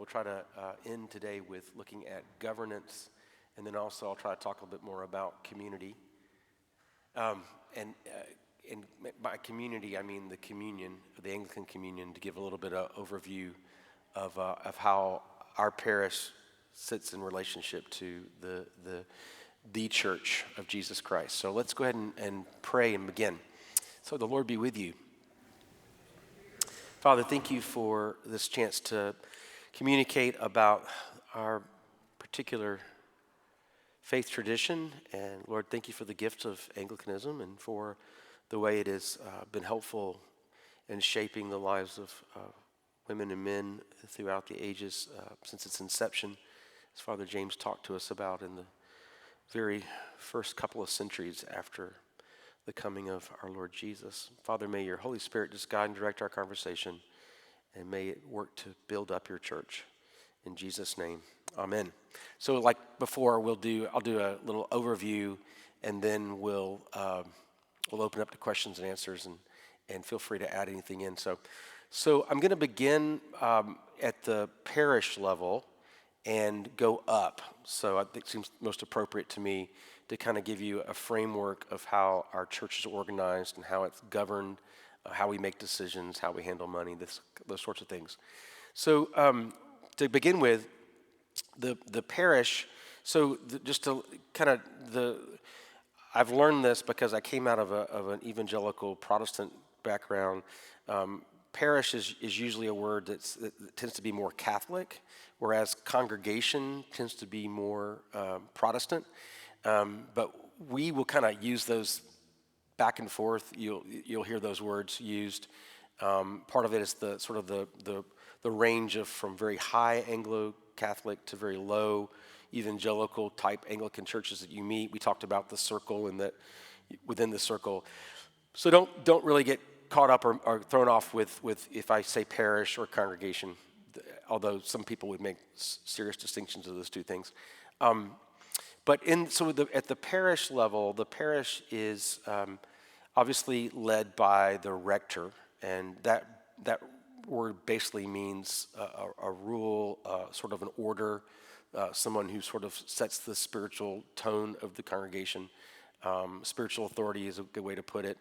we'll try to end today with looking at governance, and then also I'll try to talk a little bit more about community. And by community, I mean the communion, the Anglican Communion, to give a little bit of overview of how our parish sits in relationship to the Church of Jesus Christ. So let's go ahead and pray and begin. So the Lord be with you. Father, thank you for this chance to communicate about our particular faith tradition. And Lord, thank you for the gift of Anglicanism and for the way it has been helpful in shaping the lives of women and men throughout the ages since its inception, as Father James talked to us about in the very first couple of centuries after the coming of our Lord Jesus. Father, may your Holy Spirit just guide and direct our conversation, and may it work to build up your church. In Jesus' name, amen. So like before, I'll do a little overview, and then we'll open up to questions and answers, and feel free to add anything in. So I'm going to begin at the parish level and go up. So I think it seems most appropriate to me to kind of give you a framework of how our church is organized and how it's governed, how we make decisions, how we handle money, those sorts of things. So to begin with, the parish, I've learned this because I came out of an evangelical Protestant background. Parish is usually a word that tends to be more Catholic, whereas congregation tends to be more Protestant. But we will kind of use those back and forth. You'll hear those words used. Part of it is the sort of the range of from very high Anglo-Catholic to very low evangelical type Anglican churches that you meet. We talked about the circle and that within the circle. So don't really get caught up or thrown off with if I say parish or congregation, although some people would make serious distinctions of those two things. But at the parish level, the parish is obviously led by the rector, and that word basically means a rule, sort of an order, someone who sort of sets the spiritual tone of the congregation. Spiritual authority is a good way to put it.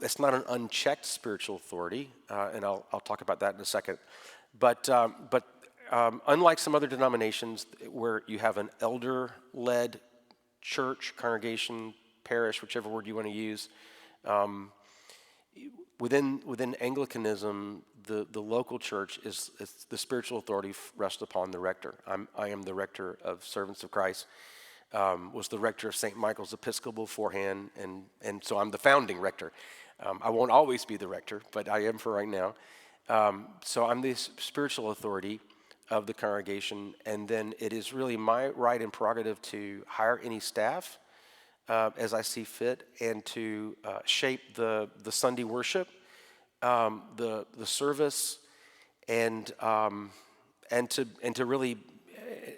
It's not an unchecked spiritual authority, and I'll talk about that in a second. But unlike some other denominations where you have an elder-led church, congregation, parish, whichever word you want to use, within Anglicanism, the local church is the spiritual authority rests upon the rector. I am the rector of Servants of Christ. Was the rector of St. Michael's Episcopal beforehand, and so I'm the founding rector. I won't always be the rector, but I am for right now. So I'm the spiritual authority of the congregation, and then it is really my right and prerogative to hire any staff as I see fit, and to shape the Sunday worship, the service, and to really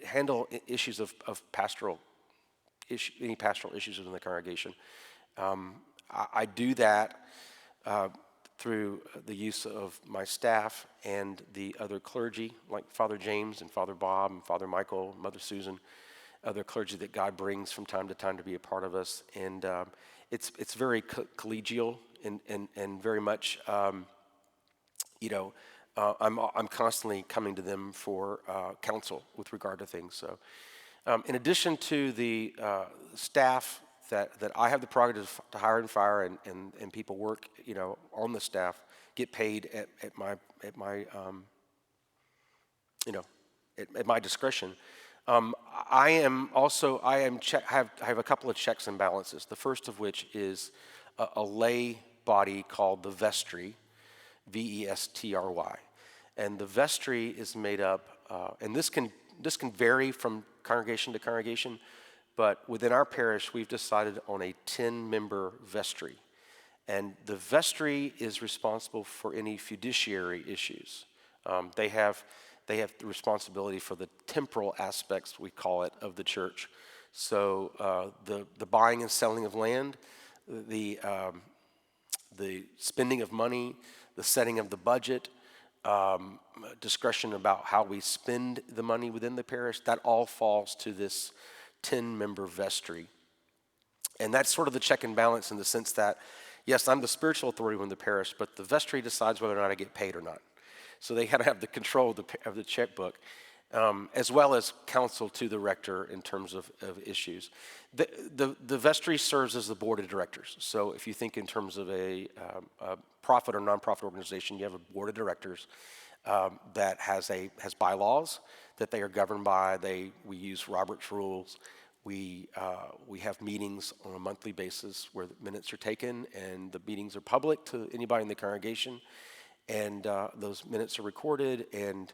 handle issues of pastoral any pastoral issues within the congregation. I do that through the use of my staff and the other clergy, like Father James and Father Bob and Father Michael, Mother Susan, other clergy that God brings from time to time to be a part of us. And it's very collegial and very much, I'm constantly coming to them for counsel with regard to things. So. In addition to the staff that I have the prerogative to hire and fire, and people work, on the staff, get paid at my discretion. I have a couple of checks and balances. The first of which is a lay body called the Vestry, Vestry, and the Vestry is made up, and this can vary from congregation to congregation, but within our parish, we've decided on a 10-member vestry. And the vestry is responsible for any fiduciary issues. They have the responsibility for the temporal aspects, we call it, of the church. So the buying and selling of land, the spending of money, the setting of the budget, discretion about how we spend the money within the parish, that all falls to this 10-member vestry. And that's sort of the check and balance in the sense that, yes, I'm the spiritual authority within the parish, but the vestry decides whether or not I get paid or not. So they had to have the control of the checkbook, as well as counsel to the rector in terms of issues. The vestry serves as the board of directors. So if you think in terms of a profit or nonprofit organization, you have a board of directors that has bylaws that they are governed by. We use Robert's rules. We have meetings on a monthly basis where the minutes are taken, and the meetings are public to anybody in the congregation, and those minutes are recorded, and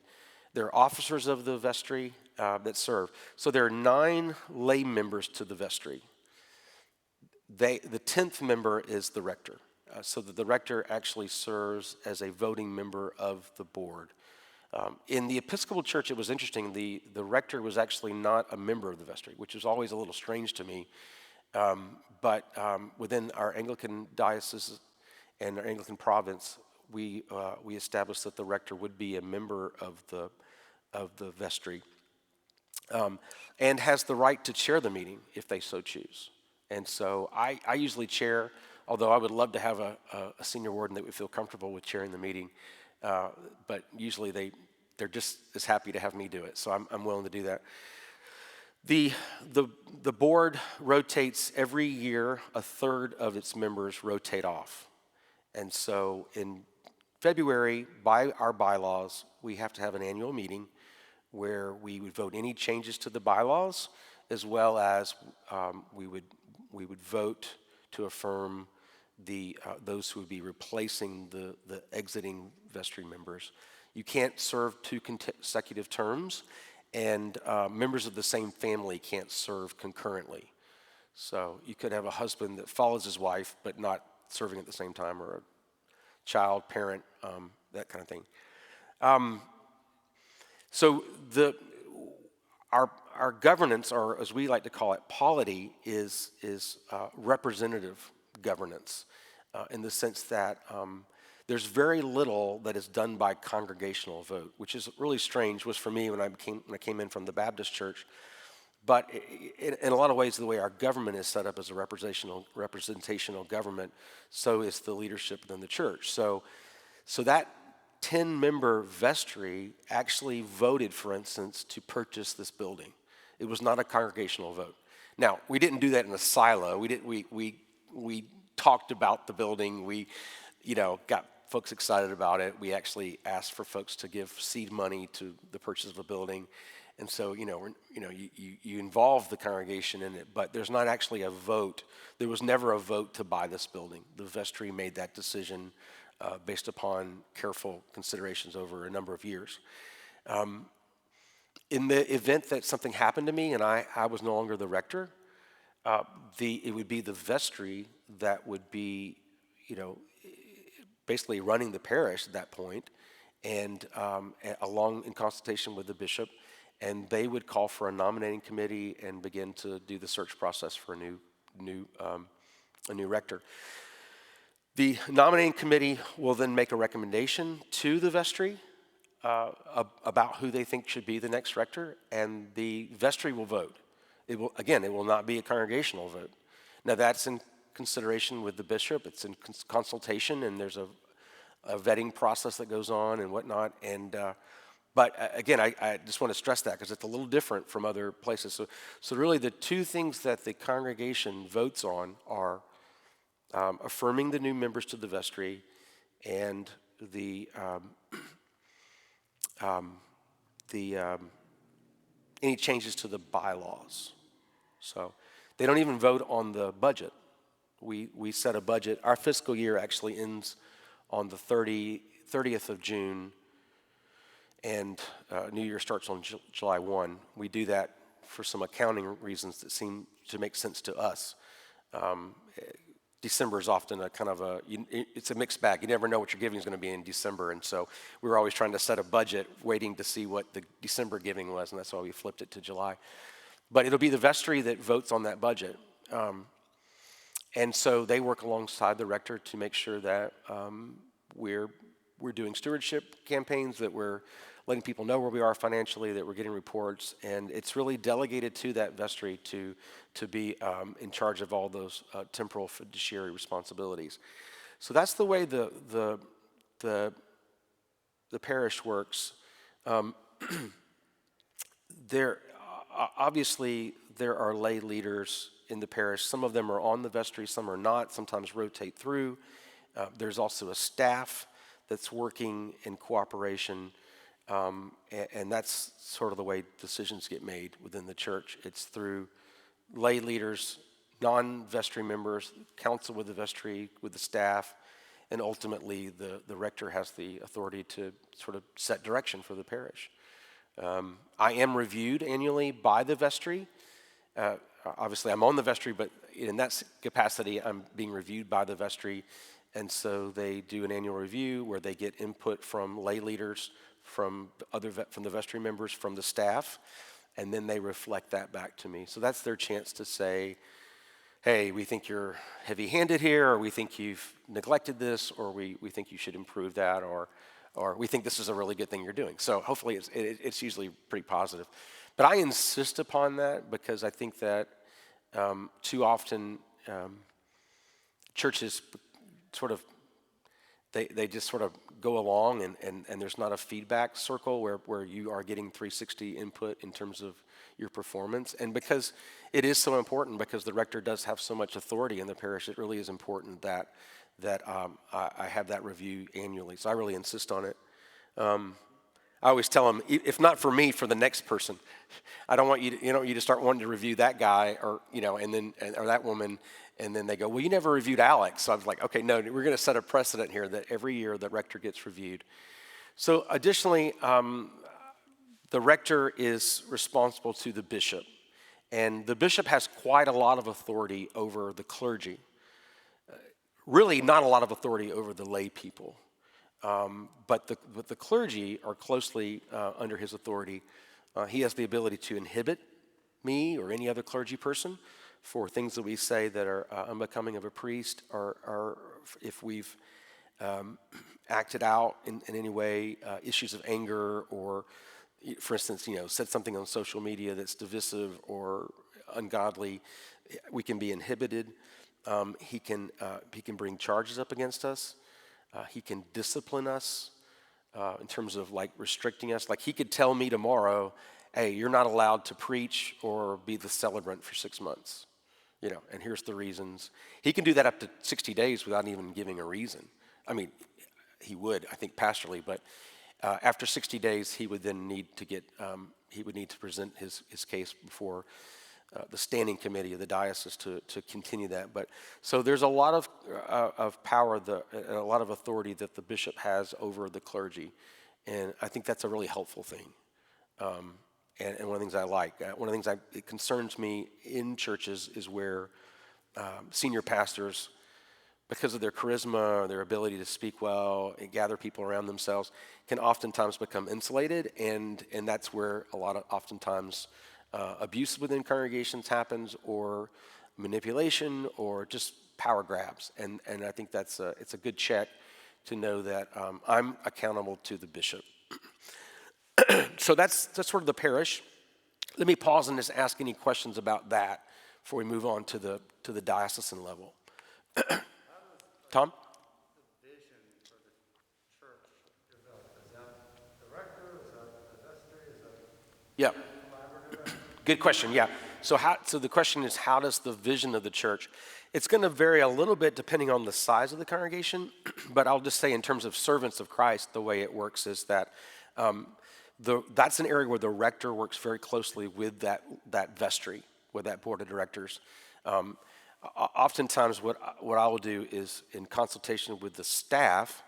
there are officers of the vestry that serve. So there are 9 lay members to the vestry. The 10th member is the rector, so that the rector actually serves as a voting member of the board. In the Episcopal Church, it was interesting. The rector was actually not a member of the vestry, which is always a little strange to me. But within our Anglican diocese and our Anglican province, we established that the rector would be a member of the vestry, and has the right to chair the meeting if they so choose. And so I usually chair, although I would love to have a senior warden that would feel comfortable with chairing the meeting. But usually they're just as happy to have me do it, so I'm willing to do that. The board rotates every year. A third of its members rotate off, and so in February, by our bylaws, we have to have an annual meeting where we would vote any changes to the bylaws, as well as we would vote to affirm those who would be replacing the exiting vestry members. You can't serve 2 consecutive terms, and members of the same family can't serve concurrently. So you could have a husband that follows his wife, but not serving at the same time, or a child, parent, that kind of thing. So our governance, or as we like to call it, polity, is representative governance, in the sense that there's very little that is done by congregational vote, which is really strange. Was for me when I came in from the Baptist church. But in a lot of ways, the way our government is set up as a representational government, so is the leadership within the church. So that 10-member vestry actually voted, for instance, to purchase this building. It was not a congregational vote. Now, we didn't do that in a silo. We talked about the building. We, got folks excited about it. We actually asked for folks to give seed money to the purchase of a building. And so, you involve the congregation in it, but there's not actually a vote. There was never a vote to buy this building. The vestry made that decision based upon careful considerations over a number of years. In the event that something happened to me and I was no longer the rector, it would be the vestry that would be, basically running the parish at that point, and along in consultation with the bishop, and they would call for a nominating committee and begin to do the search process for a new rector. The nominating committee will then make a recommendation to the vestry about who they think should be the next rector, and the vestry will vote. It will not be a congregational vote. Now that's in consideration with the bishop. It's in consultation, and there's a vetting process that goes on and whatnot. And but again, I just want to stress that because it's a little different from other places. So really, the 2 things that the congregation votes on are affirming the new members to the vestry and any changes to the bylaws. So they don't even vote on the budget. We set a budget. Our fiscal year actually ends on the 30th of June, and New Year starts on July 1. We do that for some accounting reasons that seem to make sense to us. December is often it's a mixed bag. You never know what your giving is going to be in December, and so we were always trying to set a budget, waiting to see what the December giving was, and that's why we flipped it to July. But it'll be the vestry that votes on that budget. And so they work alongside the rector to make sure that we're we're doing stewardship campaigns, that we're letting people know where we are financially, that we're getting reports, and it's really delegated to that vestry to be in charge of all those temporal fiduciary responsibilities. So that's the way the parish works. There obviously there are lay leaders in the parish. Some of them are on the vestry, some are not. Sometimes rotate through. There's also a staff that's working in cooperation, and that's sort of the way decisions get made within the church. It's through lay leaders, non-vestry members, counsel with the vestry, with the staff, and ultimately the rector has the authority to sort of set direction for the parish. I am reviewed annually by the vestry. Obviously, I'm on the vestry, but in that capacity, I'm being reviewed by the vestry. And so they do an annual review where they get input from lay leaders, from the vestry members, from the staff, and then they reflect that back to me. So that's their chance to say, hey, we think you're heavy-handed here, or we think you've neglected this, or we think you should improve that, or we think this is a really good thing you're doing. So hopefully it's usually pretty positive. But I insist upon that because I think that too often churches sort of, they just sort of go along and there's not a feedback circle where you are getting 360 input in terms of your performance. And because it is so important, because the rector does have so much authority in the parish, it really is important that I have that review annually. So I really insist on it. I always tell them, if not for me, for the next person. I don't want you to start wanting to review that guy or that woman, and then they go, well, you never reviewed Alex. So I was like, okay, no, we're going to set a precedent here that every year the rector gets reviewed. So additionally, the rector is responsible to the bishop, and the bishop has quite a lot of authority over the clergy. Really not a lot of authority over the lay people. But the clergy are closely under his authority. He has the ability to inhibit me or any other clergy person for things that we say that are unbecoming of a priest, or if we've acted out in any way, issues of anger, or, for instance, said something on social media that's divisive or ungodly, we can be inhibited. He can bring charges up against us. He can discipline us in terms of like restricting us. Like he could tell me tomorrow, hey, you're not allowed to preach or be the celebrant for 6 months, and here's the reasons. He can do that up to 60 days without even giving a reason. I mean, he would, I think, pastorally, but after 60 days, he would then need to present his case before the standing committee of the diocese to continue that. But so there's a lot of power, a lot of authority that the bishop has over the clergy, and I think that's a really helpful thing. And one of the things I like, one of the things it concerns me in churches is where senior pastors, because of their charisma or their ability to speak well and gather people around themselves, can oftentimes become insulated, and that's where oftentimes abuse within congregations happens, or manipulation, or just power grabs. And I think it's a good check to know that I'm accountable to the bishop. So that's sort of the parish. Let me pause and just ask any questions about that before we move on to the diocesan level. Tom? The vision for the church develop? Is that the rector? Is that the vestry? Is that Yeah. collaborative? Good question, yeah. So the question is, how does the vision of the church? It's going to vary a little bit depending on the size of the congregation, but I'll just say in terms of servants of Christ, the way it works is that that's an area where the rector works very closely with that vestry, with that board of directors. Oftentimes what I will do is, in consultation with the staff,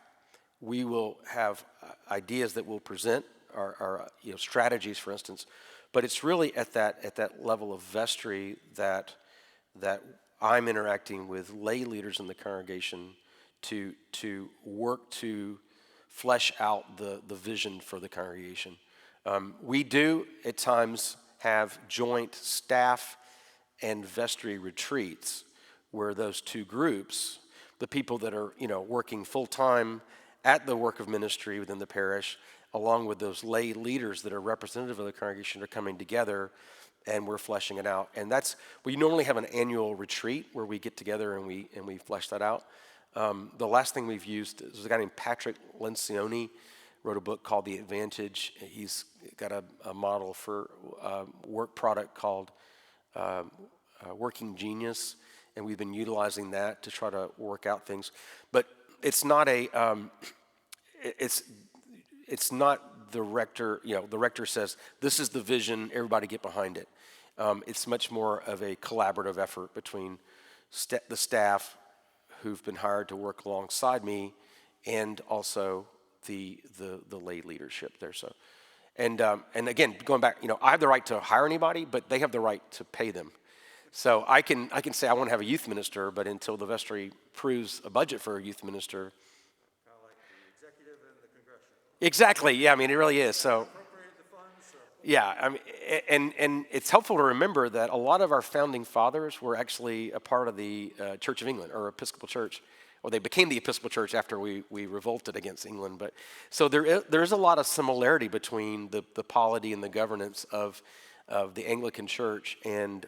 we will have ideas that we'll present, our strategies, for instance. But it's really at that level of vestry that I'm interacting with lay leaders in the congregation to work to flesh out the vision for the congregation. We do at times have joint staff and vestry retreats where those two groups, the people that are working full time at the work of ministry within the parish, along with those lay leaders that are representative of the congregation, are coming together, and we're fleshing it out. And we normally have an annual retreat where we get together and we flesh that out. The last thing we've used is a guy named Patrick Lencioni, wrote a book called The Advantage. He's got a model for a work product called Working Genius, and we've been utilizing that to try to work out things. But it's not it's not the rector. The rector says, "This is the vision. Everybody get behind it." It's much more of a collaborative effort between the staff who've been hired to work alongside me, and also the lay leadership there. So, and again, going back, I have the right to hire anybody, but they have the right to pay them. So I can say I want to have a youth minister, but until the vestry approves a budget for a youth minister. Kind of like the executive and the congressional. Exactly. Yeah. I mean, it really is. So. Appropriate the funds. Yeah. I mean, and it's helpful to remember that a lot of our founding fathers were actually a part of the Church of England, or Episcopal Church. Well, they became the Episcopal Church after we revolted against England. But so there's a lot of similarity between the polity and the governance of the Anglican Church and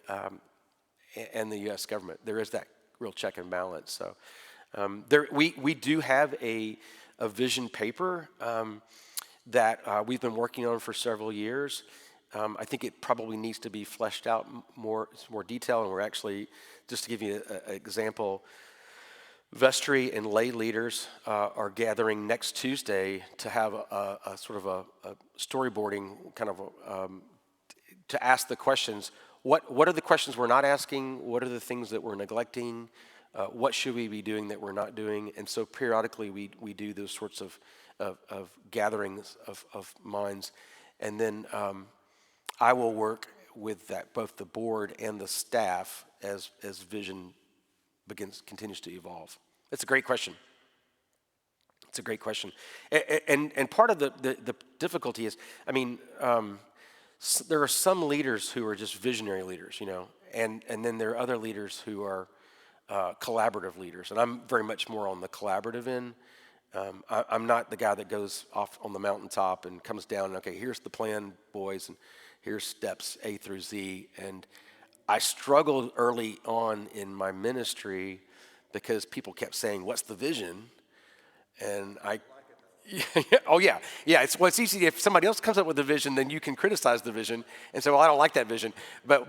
the U.S. government. There is that real check and balance. So we do have a vision paper that we've been working on for several years. I think it probably needs to be fleshed out more detail, and we're actually, just to give you an example, vestry and lay leaders are gathering next Tuesday to have a sort of a storyboarding kind of to ask the questions. What are the questions we're not asking? What are the things that we're neglecting? What should we be doing that we're not doing? And so periodically we do those sorts of gatherings of minds. And then I will work with that, both the board and the staff, as vision continues to evolve. It's a great question. It's a great question. And part of the difficulty is, I mean, there are some leaders who are just visionary leaders, and then there are other leaders who are collaborative leaders. And I'm very much more on the collaborative end. I'm not the guy that goes off on the mountaintop and comes down and, okay, here's the plan, boys, and here's steps A through Z. And I struggled early on in my ministry because people kept saying, "What's the vision?" And oh yeah. It's easy if somebody else comes up with a vision, then you can criticize the vision and say, "Well, I don't like that vision." But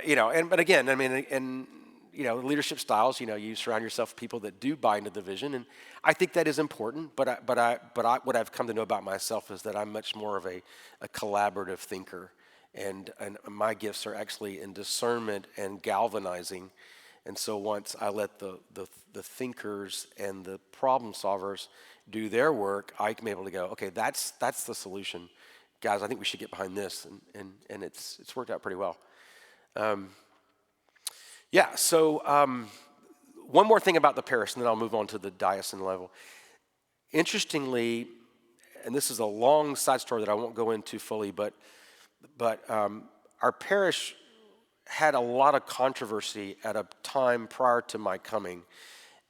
again, I mean, and leadership styles, you surround yourself with people that do buy into the vision, and I think that is important. But what I've come to know about myself is that I'm much more of a collaborative thinker, and my gifts are actually in discernment and galvanizing. And so once I let the thinkers and the problem solvers do their work, I can be able to go, okay, that's the solution, guys. I think we should get behind this, and it's worked out pretty well. So one more thing about the parish, and then I'll move on to the diocesan level. Interestingly, and this is a long side story that I won't go into fully, but our parish had a lot of controversy at a time prior to my coming,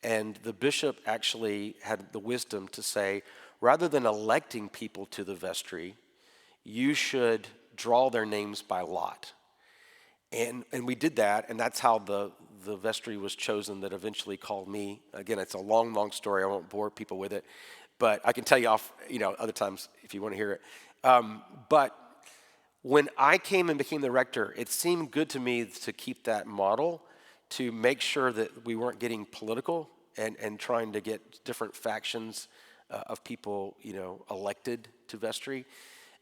and the bishop actually had the wisdom to say, rather than electing people to the vestry, you should draw their names by lot. And we did that, and that's how the vestry was chosen that eventually called me. Again, it's a long story. I won't bore people with it, but I can tell you off, other times if you want to hear it. But when I came and became the rector, it seemed good to me to keep that model, to make sure that we weren't getting political and trying to get different factions of people, elected to vestry.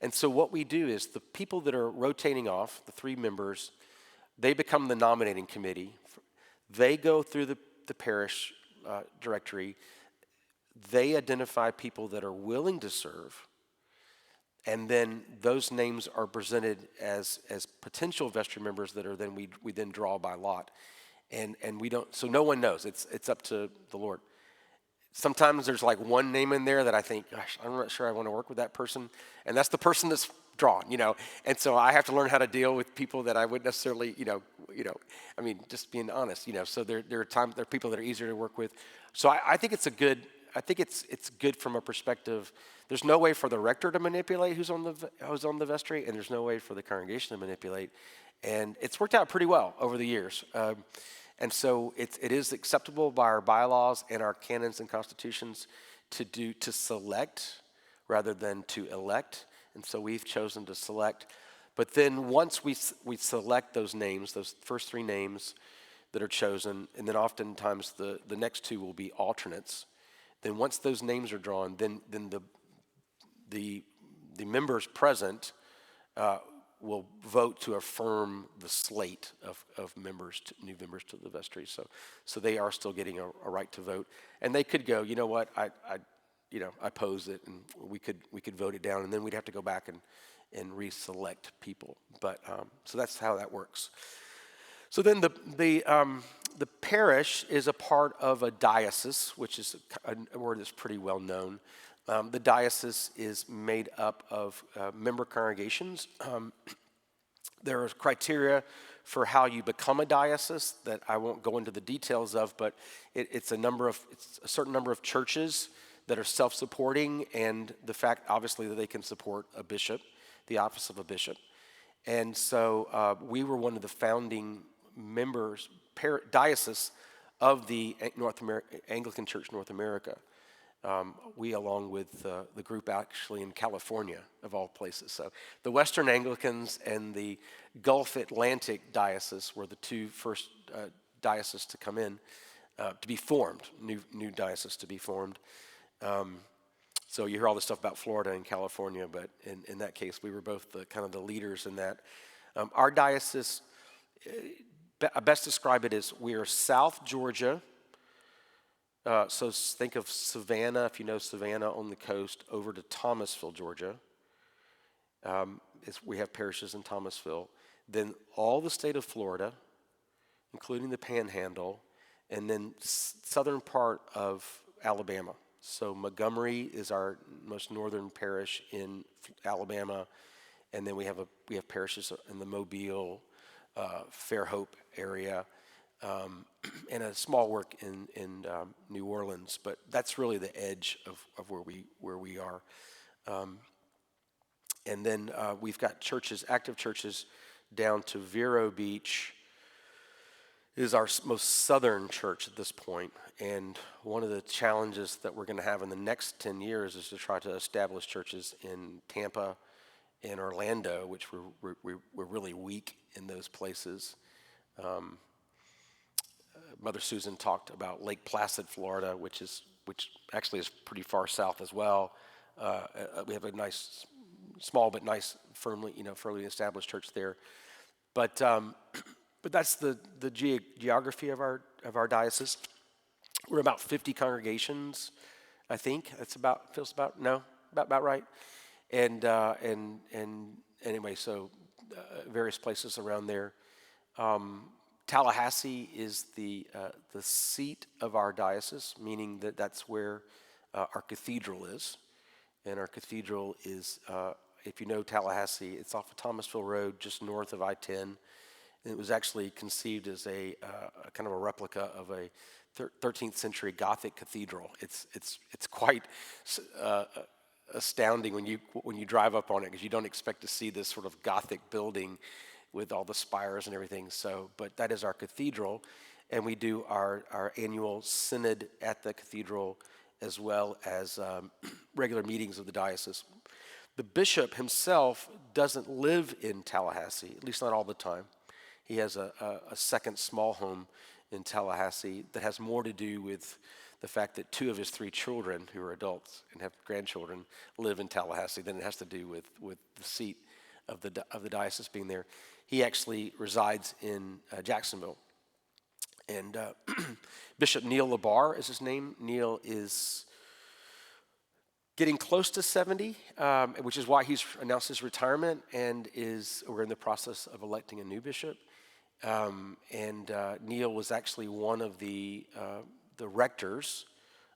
And so what we do is the people that are rotating off, the 3 members, they become the nominating committee. They go through the parish directory. They identify people that are willing to serve. And then those names are presented as potential vestry members that are then we then draw by lot, and we don't. So no one knows. It's up to the Lord. Sometimes there's like one name in there that I think, gosh, I'm not sure I want to work with that person, and that's the person that's drawn, And so I have to learn how to deal with people that I wouldn't necessarily, I mean, just being honest, So there are times there are people that are easier to work with. So I think it's a good. I think it's good from a perspective. There's no way for the rector to manipulate who's on the vestry, and there's no way for the congregation to manipulate. And it's worked out pretty well over the years. And so it is acceptable by our bylaws and our canons and constitutions to select rather than to elect. And so we've chosen to select. But then once we select those names, those first three names that are chosen, and then oftentimes the next two will be alternates. Then once those names are drawn, then the members present will vote to affirm the slate of members, new members to the vestry. So they are still getting a right to vote, and they could go, you know what, I oppose it, and we could vote it down, and then we'd have to go back and reselect people. But so that's how that works. So then the parish is a part of a diocese, which is a word that's pretty well known. The diocese is made up of member congregations. There are criteria for how you become a diocese that I won't go into the details of, but it's a certain number of churches that are self-supporting, and the fact, obviously, that they can support a bishop, the office of a bishop. And so we were one of the founding members, diocese of the Anglican Church North America. We, along with the group actually in California, of all places. So the Western Anglicans and the Gulf Atlantic Diocese were the two first dioceses to come in, to be formed, new diocese to be formed. So you hear all this stuff about Florida and California, but in that case, we were both the leaders in that. Our diocese, I best describe it as we are South Georgia. So think of Savannah, if you know Savannah on the coast, over to Thomasville, Georgia. We have parishes in Thomasville. Then all the state of Florida, including the Panhandle, and then southern part of Alabama. So Montgomery is our most northern parish in Alabama, and then we have parishes in the Mobile, Fairhope area. And a small work in New Orleans, but that's really the edge of where we are. And then we've got churches, active churches, down to Vero Beach is our most southern church at this point. And one of the challenges that we're going to have in the next 10 years is to try to establish churches in Tampa and Orlando, which we're really weak in those places. Mother Susan talked about Lake Placid, Florida, which actually is pretty far south as well. We have a nice, small but nice, firmly established church there. But that's the geography of our diocese. We're about 50 congregations, I think. Feels about right. And anyway, so various places around there. Tallahassee is the seat of our diocese, meaning that's where our cathedral is. And our cathedral is, if you know Tallahassee, it's off of Thomasville Road, just north of I-10. And it was actually conceived as a kind of a replica of a 13th century Gothic cathedral. It's quite astounding when you drive up on it, because you don't expect to see this sort of Gothic building with all the spires and everything. So, but that is our cathedral, and we do our annual synod at the cathedral, as well as regular meetings of the diocese. The bishop himself doesn't live in Tallahassee, at least not all the time. He has a second small home in Tallahassee that has more to do with the fact that 2 of his 3 children, who are adults and have grandchildren, live in Tallahassee than it has to do with the seat of the diocese being there. He actually resides in Jacksonville. And Bishop Neil Labar is his name. Neil is getting close to 70, which is why he's announced his retirement, and we're in the process of electing a new bishop. Neil was actually one of the rectors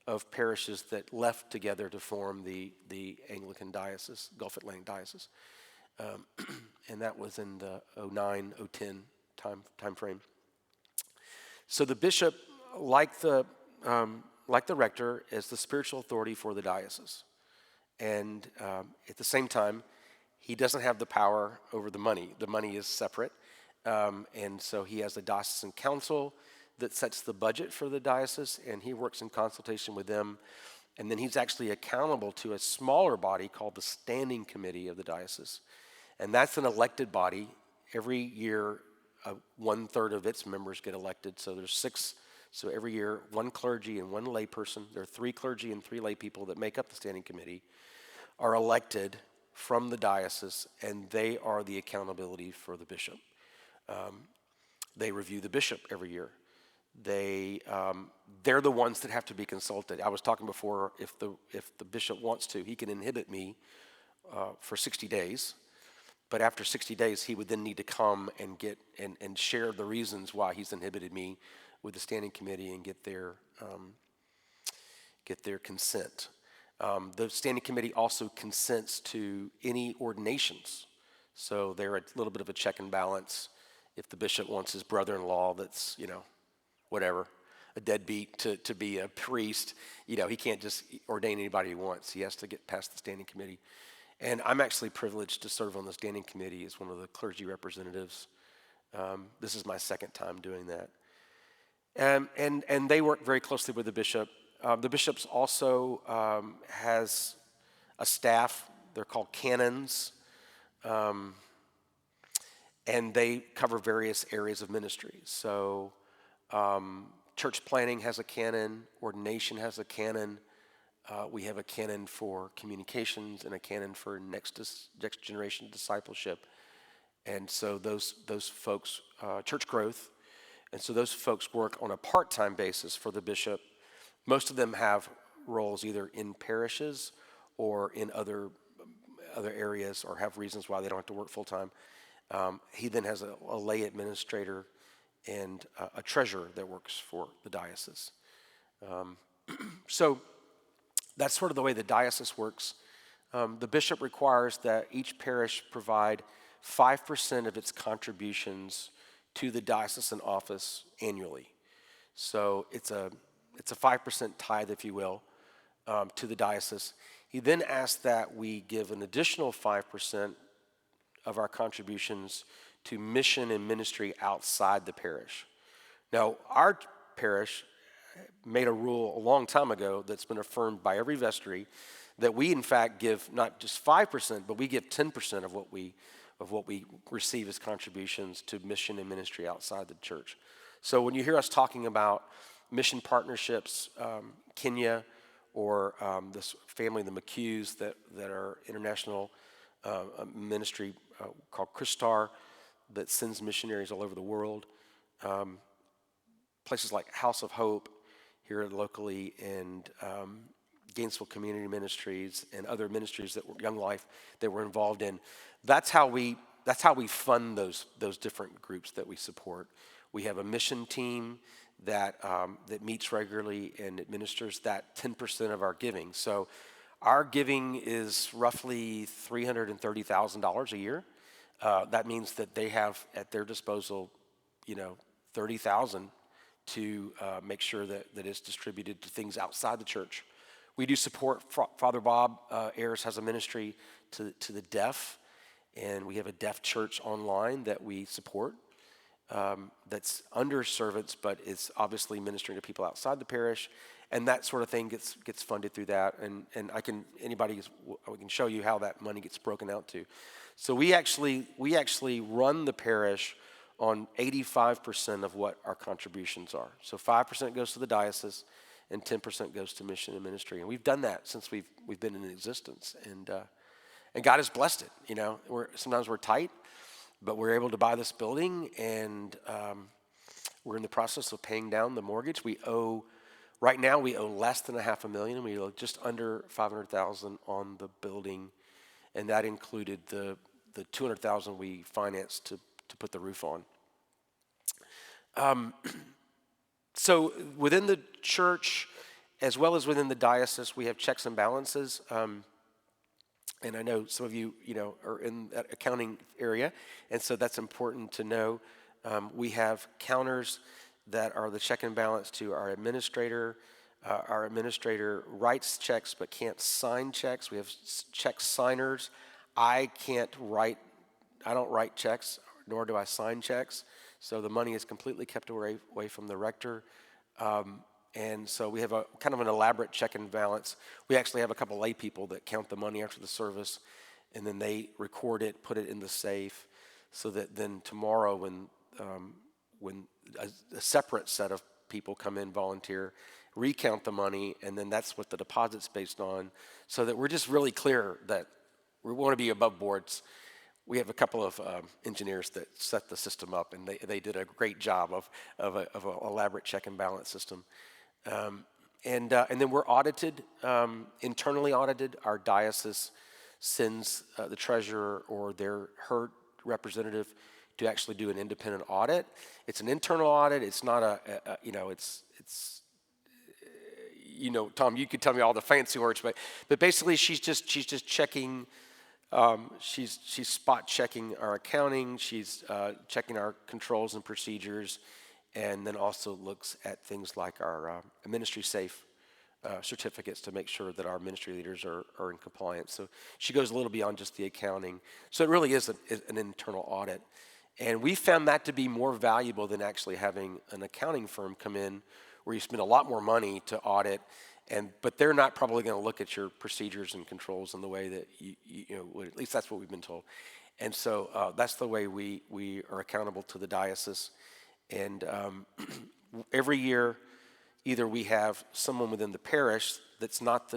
of parishes that left together to form the Anglican Diocese, Gulf Atlantic Diocese. And that was in the 2009, 2010 time frame. So the bishop, like the like the rector, is the spiritual authority for the diocese. And at the same time, he doesn't have the power over the money. The money is separate. And so he has the diocesan council that sets the budget for the diocese, and he works in consultation with them. And then he's actually accountable to a smaller body called the Standing Committee of the diocese. And that's an elected body. Every year, 1/3 of its members get elected. So there's 6. So every year, 1 clergy and 1 lay person, there are 3 clergy and 3 lay people that make up the Standing Committee, are elected from the diocese, and they are the accountability for the bishop. They review the bishop every year. They're the ones that have to be consulted. I was talking before, if the bishop wants to, he can inhibit me for 60 days. But after 60 days, he would then need to come and share the reasons why he's inhibited me with the Standing Committee and get their consent. The Standing Committee also consents to any ordinations. So they're a little bit of a check and balance. If the bishop wants his brother-in-law that's, whatever, a deadbeat to be a priest, he can't just ordain anybody he wants. He has to get past the Standing Committee. And I'm actually privileged to serve on the Standing Committee as one of the clergy representatives. This is my 2nd time doing that. And they work very closely with the bishop. The bishop's also has a staff. They're called canons. And they cover various areas of ministry. So church planning has a canon. Ordination has a canon. We have a canon for communications and a canon for next generation discipleship. And so those folks, church growth, and so those folks work on a part-time basis for the bishop. Most of them have roles either in parishes or in other areas, or have reasons why they don't have to work full-time. He then has a lay administrator and a treasurer that works for the diocese. So that's sort of the way the diocese works. The bishop requires that each parish provide 5% of its contributions to the diocesan office annually. So it's a 5% tithe, if you will, to the diocese. He then asks that we give an additional 5% of our contributions to mission and ministry outside the parish. Now, our parish made a rule a long time ago that's been affirmed by every vestry that we, in fact, give not just 5%, but we give 10% of what we receive as contributions to mission and ministry outside the church. So when you hear us talking about mission partnerships, Kenya, or this family, the McHughes, that are international ministry called Christar, that sends missionaries all over the world. Places like House of Hope here locally, and Gainesville Community Ministries, and other ministries that were Young Life that we're involved in. That's how we fund those different groups that we support. We have a mission team that meets regularly and administers that 10% of our giving. So our giving is roughly $330,000 a year. That means that they have at their disposal, $30,000 to make sure that it's distributed to things outside the church. We do support. Father Bob Ayers has a ministry to the deaf, and we have a deaf church online that we support. That's under servants, but it's obviously ministering to people outside the parish, and that sort of thing gets funded through that. And we can show you how that money gets broken out to. So we actually run the parish on 85% of what our contributions are. So 5% goes to the diocese, and 10% goes to mission and ministry. And we've done that since we've been in existence, and God has blessed it. Sometimes we're tight, but we're able to buy this building, and we're in the process of paying down the mortgage. Right now we owe less than $500,000. We owe just under $500,000 on the building, and that included the $200,000 we financed to put the roof on. So within the church, as well as within the diocese, we have checks and balances. And I know some of you, are in that accounting area, and so that's important to know. We have counters that are the check and balance to our administrator. Our administrator writes checks but can't sign checks. We have check signers. I don't write checks, nor do I sign checks. So the money is completely kept away from the rector. And so we have a kind of an elaborate check and balance. We actually have a couple lay people that count the money after the service, and then they record it, put it in the safe, so that then tomorrow when a separate set of people come in, volunteer, recount the money, and then that's what the deposit's based on, so that we're just really clear that we want to be above boards. We have a couple of engineers that set the system up, and they did a great job of an elaborate check and balance system. And then we're audited, internally audited. Our diocese sends the treasurer or her representative to actually do an independent audit. It's an internal audit. It's not Tom, you could tell me all the fancy words, but basically she's just checking. She's spot checking our accounting. She's checking our controls and procedures, and then also looks at things like our ministry safe certificates to make sure that our ministry leaders are in compliance. So she goes a little beyond just the accounting. So it really is an internal audit. And we found that to be more valuable than actually having an accounting firm come in where you spend a lot more money to audit, but they're not probably going to look at your procedures and controls in the way that you would. At least that's what we've been told. And so that's the way we are accountable to the diocese. And every year, either we have someone within the parish that's not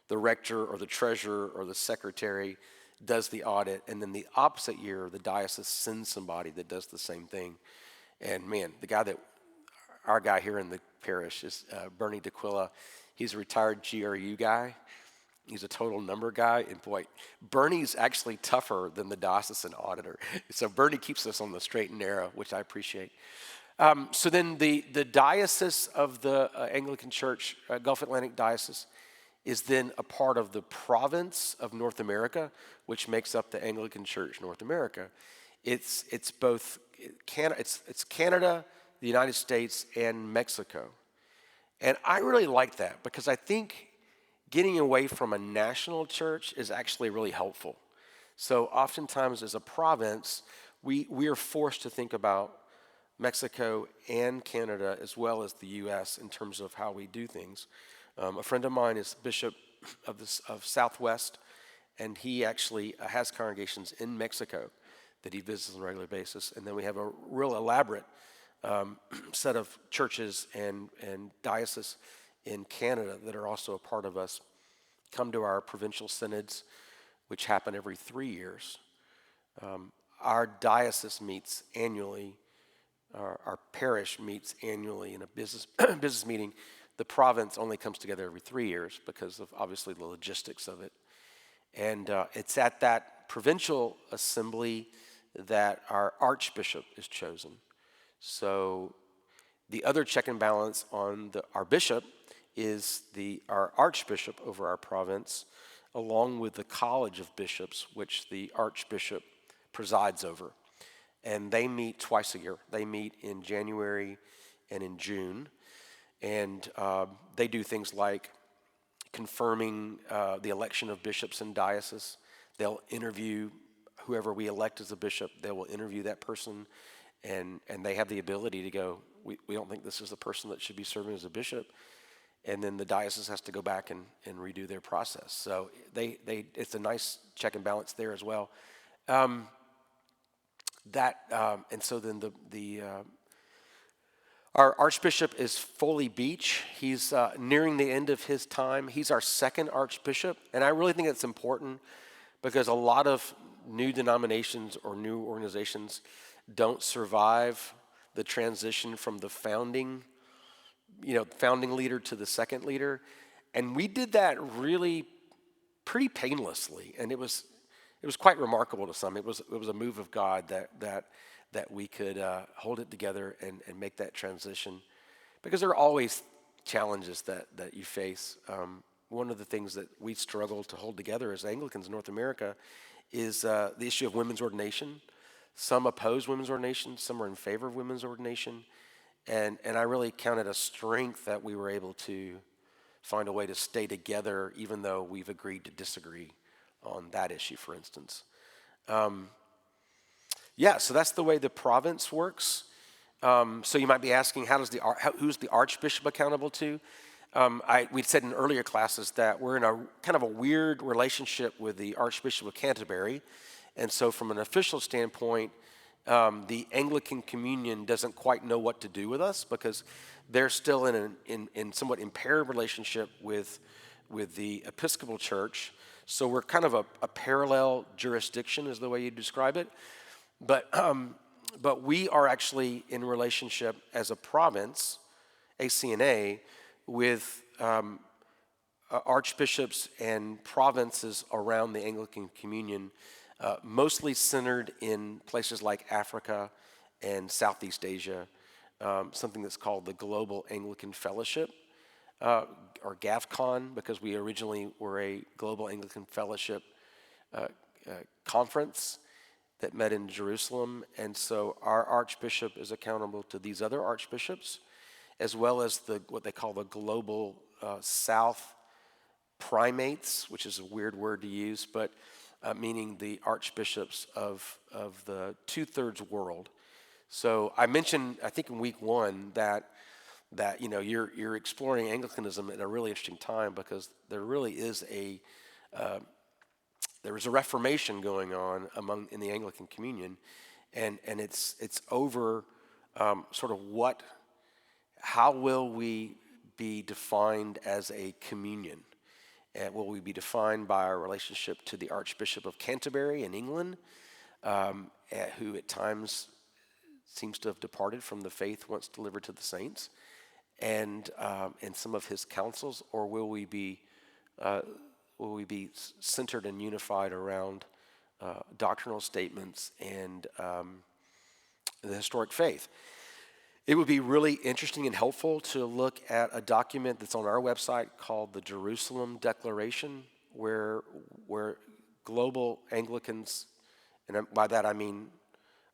the rector or the treasurer or the secretary does the audit, and then the opposite year, the diocese sends somebody that does the same thing. And man, our guy here in the parish is Bernie DeQuilla. He's a retired GRU guy. He's a total number guy, and boy, Bernie's actually tougher than the diocesan auditor. So Bernie keeps us on the straight and narrow, which I appreciate. So then the diocese of the Anglican Church, Gulf Atlantic Diocese, is then a part of the province of North America, which makes up the Anglican Church North America. It's both it's Canada, the United States, and Mexico. And I really like that because I think getting away from a national church is actually really helpful. So oftentimes as a province, we are forced to think about Mexico and Canada as well as the U.S. in terms of how we do things. A friend of mine is bishop of Southwest, and he actually has congregations in Mexico that he visits on a regular basis. And then we have a real elaborate set of churches and dioceses in Canada that are also a part of us. Come to our provincial synods, which happen every 3 years. Our diocese meets annually. Our parish meets annually in a business meeting. The province only comes together every 3 years because of obviously the logistics of it. And it's at that provincial assembly that our archbishop is chosen. So the other check and balance on our bishop is our archbishop over our province, along with the college of bishops, which the archbishop presides over. And they meet twice a year. They meet in January and in June. And they do things like confirming the election of bishops in diocese. They'll interview whoever we elect as a bishop. They will interview that person, and they have the ability to go, we don't think this is the person that should be serving as a bishop. And then the diocese has to go back and redo their process. So it's a nice check and balance there as well. And so then our archbishop is Foley Beach. He's nearing the end of his time. He's our second archbishop, and I really think it's important because a lot of new denominations or new organizations don't survive the transition from the founding leader to the second leader, and we did that really pretty painlessly, and it was quite remarkable to some. It was a move of God that we could hold it together and make that transition, because there are always challenges that you face. One of the things that we struggle to hold together as Anglicans in North America is the issue of women's ordination. Some oppose women's ordination, some are in favor of women's ordination, And I really count it a strength that we were able to find a way to stay together, even though we've agreed to disagree on that issue, for instance. Yeah, so that's the way the province works. So you might be asking, who's the archbishop accountable to? We'd said in earlier classes that we're in a kind of a weird relationship with the Archbishop of Canterbury. And so from an official standpoint, the Anglican Communion doesn't quite know what to do with us because they're still in somewhat impaired relationship with the Episcopal Church. So we're kind of a parallel jurisdiction is the way you describe it. But we are actually in relationship as a province, ACNA, with archbishops and provinces around the Anglican Communion, mostly centered in places like Africa and Southeast Asia, something that's called the Global Anglican Fellowship, or GAFCON, because we originally were a Global Anglican Fellowship conference that met in Jerusalem. And so our archbishop is accountable to these other archbishops, as well as what they call the Global South Primates, which is a weird word to use, but meaning the archbishops of the two-thirds world. So I mentioned, I think in week one, that you're exploring Anglicanism at a really interesting time because there really is there is a reformation going on in the Anglican Communion, and it's over sort of how will we be defined as a communion? And will we be defined by our relationship to the Archbishop of Canterbury in England, who at times seems to have departed from the faith once delivered to the saints, and some of his councils, or will we be centered and unified around doctrinal statements and the historic faith? It would be really interesting and helpful to look at a document that's on our website called the Jerusalem Declaration, where global Anglicans, and by that I mean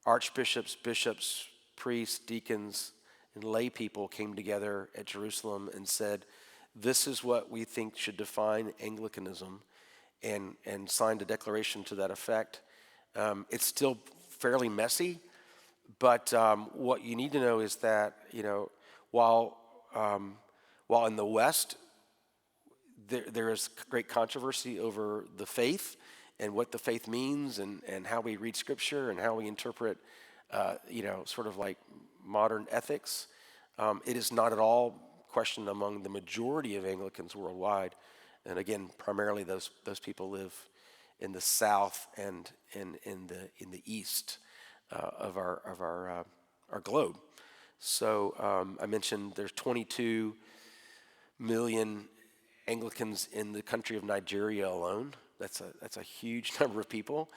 archbishops, bishops, priests, deacons, and lay people came together at Jerusalem and said, this is what we think should define Anglicanism, and signed a declaration to that effect. It's still fairly messy, but what you need to know is that, while in the West there is great controversy over the faith and what the faith means and how we read Scripture and how we interpret, sort of like modern ethics, it is not at all questioned among the majority of Anglicans worldwide. And again, primarily those people live in the South and in the East of our globe. So I mentioned there's 22 million Anglicans in the country of Nigeria alone. That's a huge number of people.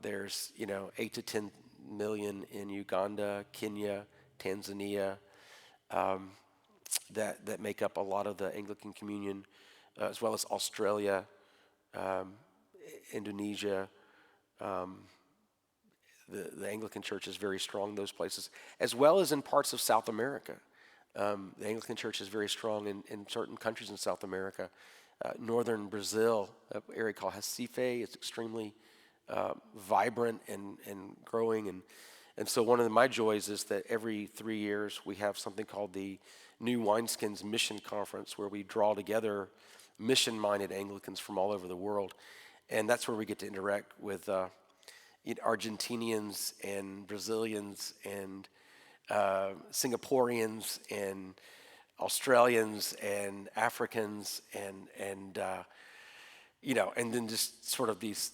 There's 8 to 10 million in Uganda, Kenya, Tanzania, that make up a lot of the Anglican Communion, as well as Australia, Indonesia. The Anglican Church is very strong in those places, as well as in parts of South America. The Anglican Church is very strong in certain countries in South America. Northern Brazil, an area called Recife, is extremely vibrant and growing. And so one of my joys is that every 3 years we have something called the New Wineskins Mission Conference, where we draw together mission-minded Anglicans from all over the world. And that's where we get to interact with Argentinians and Brazilians and Singaporeans and Australians and Africans and then just sort of these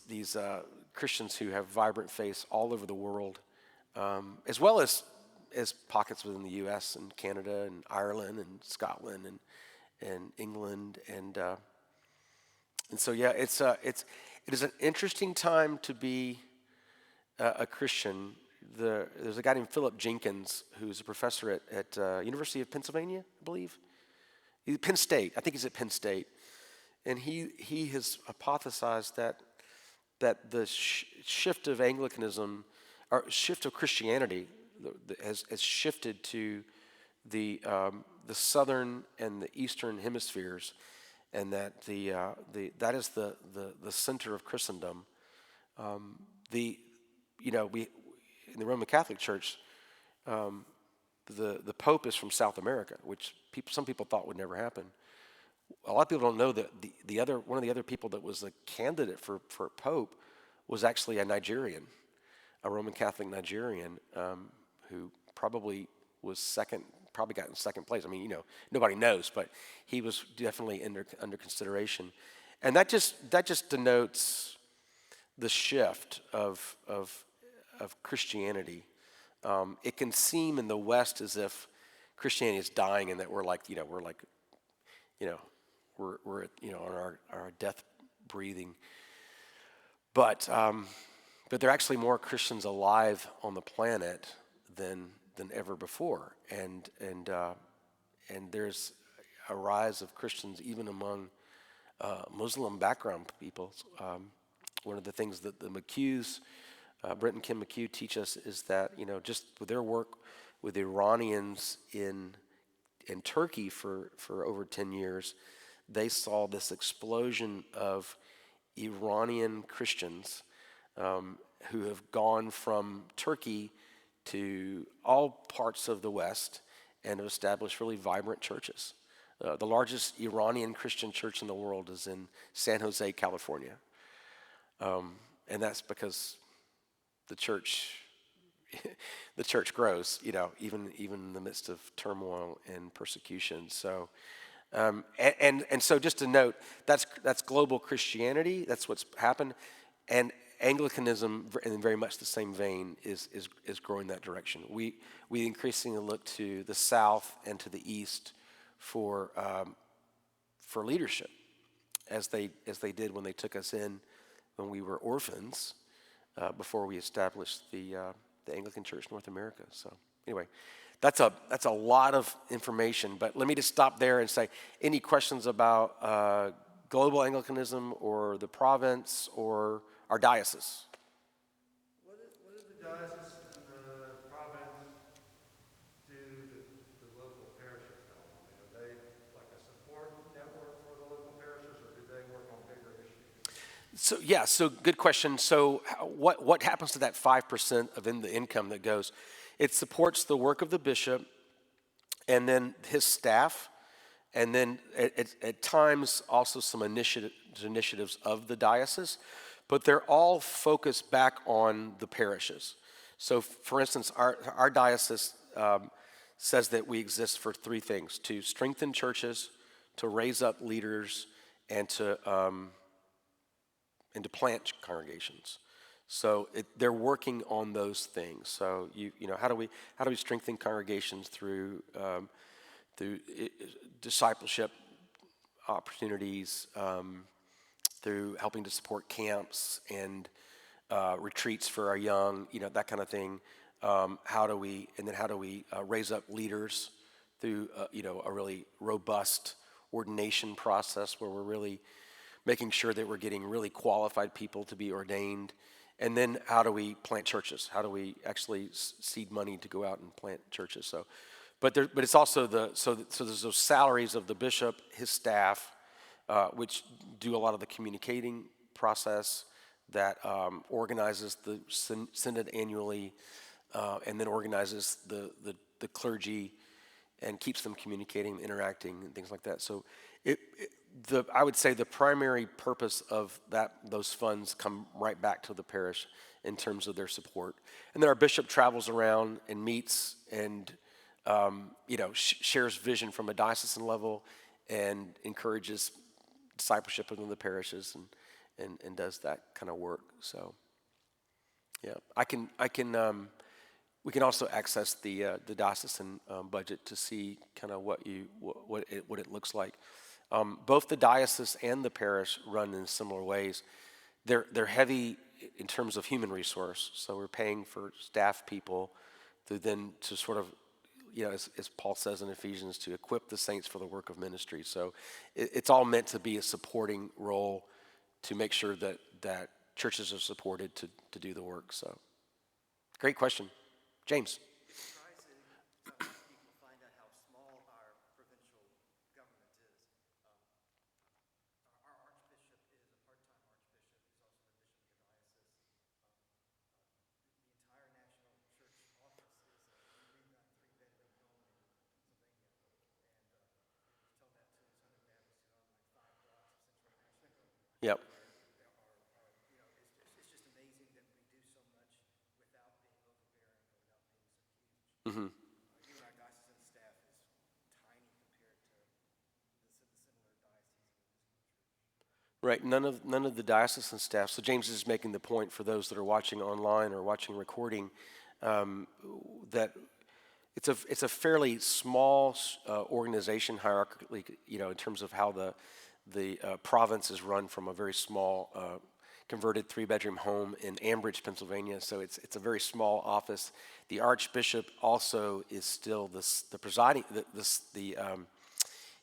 Christians who have vibrant faiths all over the world, as well as pockets within the U.S. and Canada and Ireland and Scotland and England and so yeah, it is an interesting time to be a Christian. There's a guy named Philip Jenkins who's a professor at University of Pennsylvania, I believe. Penn State. I think he's at Penn State, and he has hypothesized that the shift of Anglicanism, or shift of Christianity, has shifted to the southern and the eastern hemispheres, and that that is the center of Christendom. We in the Roman Catholic Church, the Pope is from South America, which some people thought would never happen. A lot of people don't know that one of the other people that was a candidate for Pope was actually a Nigerian, a Roman Catholic Nigerian, who probably got in second place. I mean, nobody knows, but he was definitely under consideration, and that just denotes the shift of Christianity. It can seem in the West as if Christianity is dying, and that we're on our death breathing. But there are actually more Christians alive on the planet than ever before, and there's a rise of Christians even among Muslim background people. One of the things that the McHughs, Brent and Kim McHugh, teach us is that just with their work with Iranians in Turkey for over 10 years, they saw this explosion of Iranian Christians who have gone from Turkey to all parts of the West and have established really vibrant churches. The largest Iranian Christian church in the world is in San Jose, California. And that's because the church grows, even in the midst of turmoil and persecution. So, and so just to note, that's global Christianity. That's what's happened, and Anglicanism, in very much the same vein, is growing that direction. We increasingly look to the south and to the east for leadership, as they did when they took us in when we were orphans, before we established the Anglican Church North America. So anyway, that's a lot of information. But let me just stop there and say, any questions about global Anglicanism or the province or our diocese? What did the diocese and the province do to the local parishes now? I mean, are they like a support network for the local parishes, or do they work on bigger issues? So good question. So what happens to that 5% of the income that goes? It supports the work of the bishop and then his staff, and then at times also some initiatives of the diocese, but they're all focused back on the parishes. So for instance, our diocese says that we exist for three things: to strengthen churches, to raise up leaders, and to plant congregations. So they're working on those things. So how do we strengthen congregations through discipleship opportunities, through helping to support camps and retreats for our young, that kind of thing. How do we raise up leaders through a really robust ordination process where we're really making sure that we're getting really qualified people to be ordained. And then how do we plant churches? How do we actually seed money to go out and plant churches? So, but it's also so there's those salaries of the bishop, his staff, which do a lot of the communicating process, that organizes the synod annually, and then organizes the clergy and keeps them communicating, interacting, and things like that. So I would say the primary purpose of those funds come right back to the parish in terms of their support. And then our bishop travels around and meets and shares vision from a diocesan level and encourages discipleship within the parishes and does that kind of work. So yeah, we can also access the diocesan budget to see kind of what it looks like. Both the diocese and the parish run in similar ways. They're heavy in terms of human resource, so we're paying for staff people to sort of, as Paul says in Ephesians, to equip the saints for the work of ministry. So it's all meant to be a supporting role to make sure that churches are supported to do the work. So great question. James. sometimes people find out how small our provincial government is. Our archbishop is a part-time archbishop. He's also the bishop of the diocese. The entire national church office is a three-bedroom home in Pennsylvania. And we've told that to Southern Baptists who own like 5 blocks of Central National. Yep. It's just amazing that we do so much without being overbearing or without being so huge. Mm-hmm. Even our diocesan staff is tiny compared to the similar dioceses in this country. Right. None of the diocesan staff. So James is making the point for those that are watching online or watching recording that it's a fairly small organization hierarchically, in terms of how the province is run from a very small converted 3-bedroom home in Ambridge, Pennsylvania. So it's a very small office. The archbishop also is still the presiding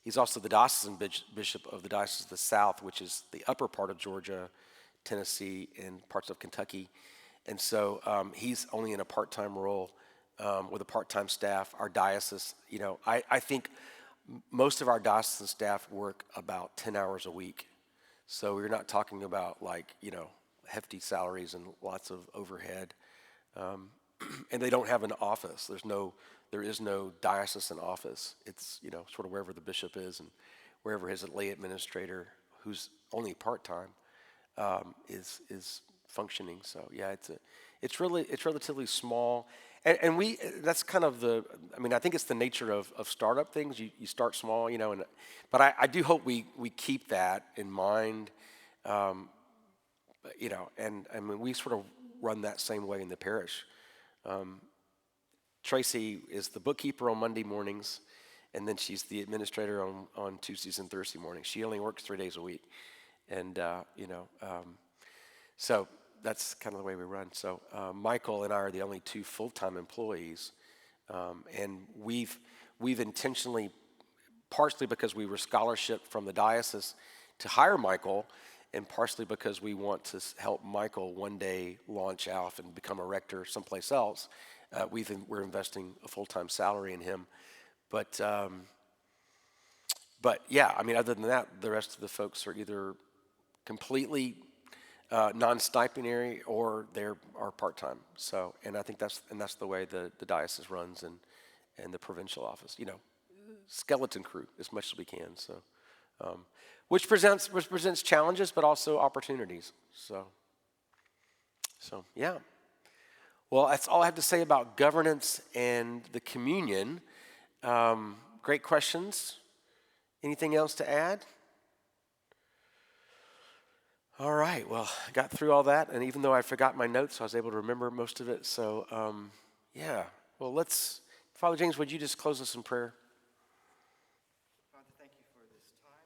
he's also the diocesan bishop of the Diocese of the South, which is the upper part of Georgia, Tennessee, and parts of Kentucky. And so he's only in a part-time role with a part-time staff. Our diocese, I think most of our diocesan staff work about 10 hours a week. So we're not talking about hefty salaries and lots of overhead. And they don't have an office. There is no diocesan office. It's, sort of wherever the bishop is and wherever his lay administrator, who's only part-time, is functioning. So yeah, it's relatively small. And that's kind of I think it's the nature of startup things. You start small, but I do hope we keep that in mind, and we sort of run that same way in the parish. Tracy is the bookkeeper on Monday mornings, and then she's the administrator on Tuesdays and Thursday mornings. She only works 3 days a week, and so that's kind of the way we run. So Michael and I are the only 2 full-time employees, and we've intentionally, partially because we were scholarship from the diocese to hire Michael, and partially because we want to help Michael one day launch out and become a rector someplace else. We're investing a full-time salary in him, but yeah, other than that, the rest of the folks are either completely non-stipendiary or are part-time. So, and I think that's the way the diocese runs and the provincial office. Skeleton crew as much as we can. So, which presents challenges, but also opportunities. So yeah. Well, that's all I have to say about governance and the communion. Great questions. Anything else to add? All right, well, I got through all that, and even though I forgot my notes, I was able to remember most of it. So, yeah. Well, Father James, would you just close us in prayer? Father, thank you for this time.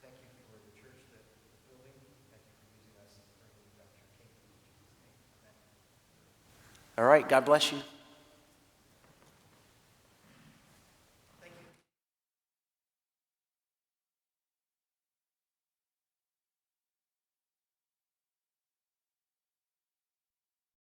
Thank you for the church that we're building. Thank you for using us and bringing about your kingdom. In Jesus' name, amen. All right, God bless you.